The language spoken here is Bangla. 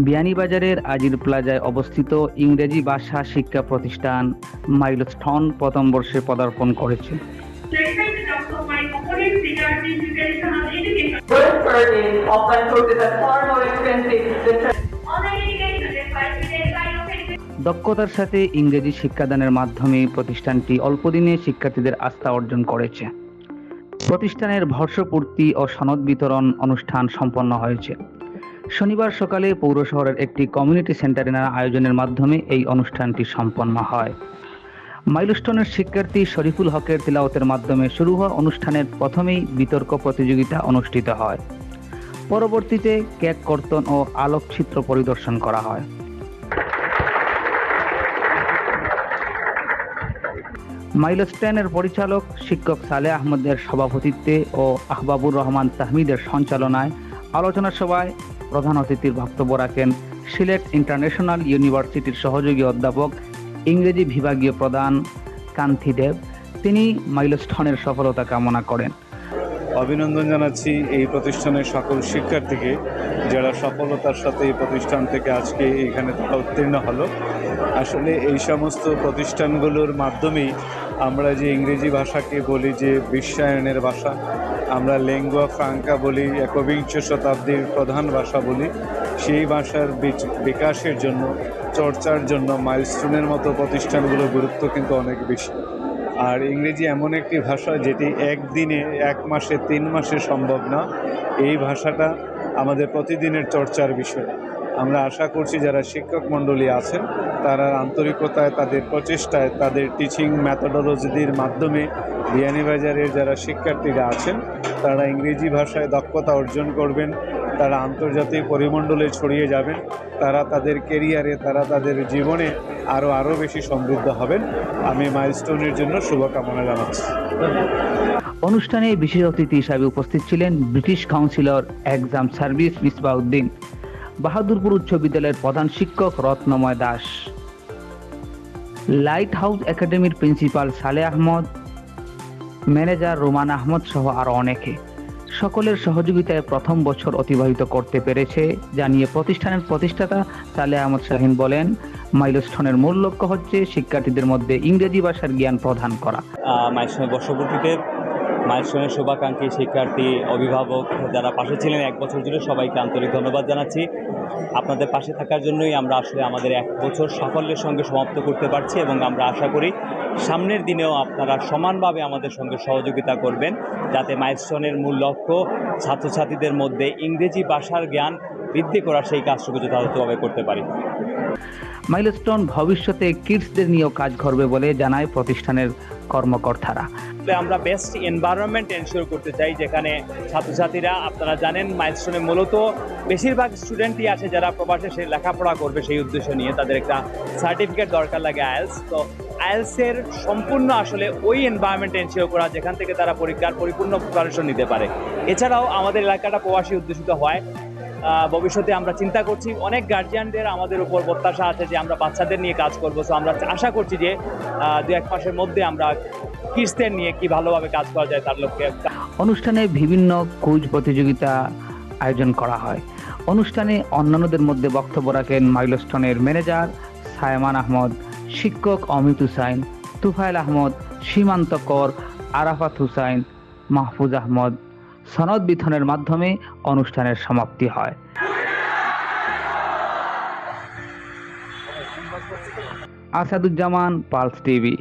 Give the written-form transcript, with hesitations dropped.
বিয়ানীবাজারের আজির প্লাজায় অবস্থিত ইংরেজি ভাষা শিক্ষা প্রতিষ্ঠান মাইলস্টোন প্রথম বর্ষে পদার্পণ করেছে। দক্ষতার সাথে ইংরেজি শিক্ষাদানের মাধ্যমে প্রতিষ্ঠানটি অল্পদিনে শিক্ষার্থীদের আস্থা অর্জন করেছে। প্রতিষ্ঠানের বর্ষপূর্তি ও সনদ বিতরণ অনুষ্ঠান সম্পন্ন হয়েছে। শনিবার সকালে পৌর শহরের একটি কমিউনিটি সেন্টারে আয়োজনের মাধ্যমে এই অনুষ্ঠানটি সম্পন্ন হয়। মাইলস্টোনের শিক্ষার্থী শরীফুল হকের তিলাওয়াতের মাধ্যমে শুরু হওয়া অনুষ্ঠানের প্রথমেই বিতর্ক প্রতিযোগিতা অনুষ্ঠিত হয়। পরবর্তীতে কেক কর্তন ও আলোকচিত্র পরিদর্শন করা হয়। মাইলস্টোনের পরিচালক শিক্ষক সালেহ আহমদের সভাপতিত্বে ও আহবাবুর রহমান তাহমিদের সঞ্চালনায় আলোচনা সভায় প্রধান অতিথির বক্তব্য রাখেন সিলেট ইন্টারন্যাশনাল ইউনিভার্সিটির সহযোগী অধ্যাপক ইংরেজি বিভাগীয় প্রধান কান্তি দেব। তিনি মাইলস্টোনের সফলতা কামনা করেন। অভিনন্দন জানাচ্ছি এই প্রতিষ্ঠানের সকল শিক্ষার্থীকে যারা সফলতার সাথে এই প্রতিষ্ঠান থেকে আজকে এখানে তারা উত্তীর্ণ হলো। আসলে এই সমস্ত প্রতিষ্ঠানগুলোর মাধ্যমেই আমরা যে ইংরেজি ভাষাকে বলি যে বিশ্বায়নের ভাষা, আমরা লেঙ্গুয়া ফ্রাঙ্কা বলি, একবিংশ শতাব্দীর প্রধান ভাষা বলি, সেই ভাষার বিকাশের জন্য, চর্চার জন্য মাইলস্টোনের মতো প্রতিষ্ঠানগুলোর গুরুত্ব কিন্তু অনেক বেশি। আর ইংরেজি এমন একটি ভাষা যেটি একদিনে, এক মাসে, 3 মাসে সম্ভব না। এই ভাষাটা আমাদের প্রতিদিনের চর্চার বিষয়। আমরা আশা করছি যারা শিক্ষক মণ্ডলী আছেন তারা আন্তরিকতায়, তাদের প্রচেষ্টায়, তাদের টিচিং মেথোডোলজির মাধ্যমে বিয়ানীবাজারের যারা শিক্ষার্থীরা আছেন তারা ইংরেজি ভাষায় দক্ষতা অর্জন করবেন, তারা আন্তর্জাতিক পরিমণ্ডলে ছড়িয়ে যাবেন, তারা তাদের কেরিয়ারে, তারা তাদের জীবনে আরও বেশি সমৃদ্ধ হবেন। আমি মাইলস্টোনের জন্য শুভকামনা জানাচ্ছি। অনুষ্ঠানে বিশেষ অতিথি হিসাবে উপস্থিত ছিলেন British councillor exam service Misbauddin, Bahadurpur উচ্চ বিদ্যালয়ের প্রধান শিক্ষক রত্নময় দাস, লাইট হাউস একাডেমির প্রিন্সিপাল সালেহ আহমদ, ম্যানেজার রোমান আহমদ সহ আরো অনেকে। সকলের সহযোগিতায় প্রথম বছর অতিবাহিত করতে পেরেছে জানিয়ে প্রতিষ্ঠানের প্রতিষ্ঠাতা সালেহ আহমদ শাহিন বলেন, মাইলস্টোনের মূল লক্ষ্য হচ্ছে শিক্ষার্থীদের মধ্যে ইংরেজি ভাষার জ্ঞান প্রদান করা। মাইলস্টোনের বর্ষপূর্তিতে মাইলস্টোনের শুভাকাঙ্ক্ষী শিক্ষার্থী, অভিভাবক যারা পাশে ছিলেন 1 বছর জুড়ে সবাইকে আন্তরিক ধন্যবাদ জানাচ্ছি। আপনাদের পাশে থাকার জন্যই আমরা আসলে আমাদের 1 বছর সাফল্যের সঙ্গে সমাপ্ত করতে পারছি এবং আমরা আশা করি সামনের দিনেও আপনারা সমানভাবে আমাদের সঙ্গে সহযোগিতা করবেন, যাতে মাইলস্টোনের মূল লক্ষ্য ছাত্রছাত্রীদের মধ্যে ইংরেজি ভাষার জ্ঞান বৃদ্ধি করার সেই কাজটুকু যথাযথভাবে করতে পারি। মাইলস্টোন ভবিষ্যতে কিডসদের নিয়েও কাজ করবে বলে জানায় প্রতিষ্ঠানের কর্মকর্তারা। আমরা বেস্ট এনভায়রনমেন্ট এনশিওর করতে চাই, যেখানে ছাত্রছাত্রীরা, আপনারা জানেন মাইলস্টোনে মূলত বেশিরভাগ স্টুডেন্টই আছে যারা প্রবাসে সে লেখাপড়া করবে, সেই উদ্দেশ্য নিয়ে তাদের একটা সার্টিফিকেট দরকার লাগে আইএলস। তো আইএলসের সম্পূর্ণ আসলে ওই এনভায়রনমেন্ট এনশিওর করা যেখান থেকে তারা পরীক্ষার পরিপূর্ণ প্রিপারেশন নিতে পারে। এছাড়াও আমাদের এলাকাটা প্রবাসী অধ্যুষিত হয়। ভবিষ্যতে আমরা চিন্তা করছি, অনেক গার্জিয়ানদের আমাদের উপর প্রত্যাশা আছে যে আমরা বাচ্চাদের নিয়ে কাজ করবো। সো আমরা আশা করছি যে 2-1 মাসের মধ্যে আমরা কিডসদের নিয়ে কি ভালোভাবে কাজ করা যায় তার লক্ষ্যে। অনুষ্ঠানে বিভিন্ন কুইজ প্রতিযোগিতা আয়োজন করা হয়। অনুষ্ঠানে অন্যান্যদের মধ্যে বক্তব্য রাখেন মাইলস্টোনের ম্যানেজার সায়মান আহমদ, শিক্ষক অমিত হুসাইন, তুফাইল আহমদ, সীমান্ত কর, আরাফাত হুসাইন, মাহফুজ আহমদ। সনদ বিতরণের মাধ্যমে অনুষ্ঠানের সমাপ্তি হয়। Asaduzzaman, pulse TV.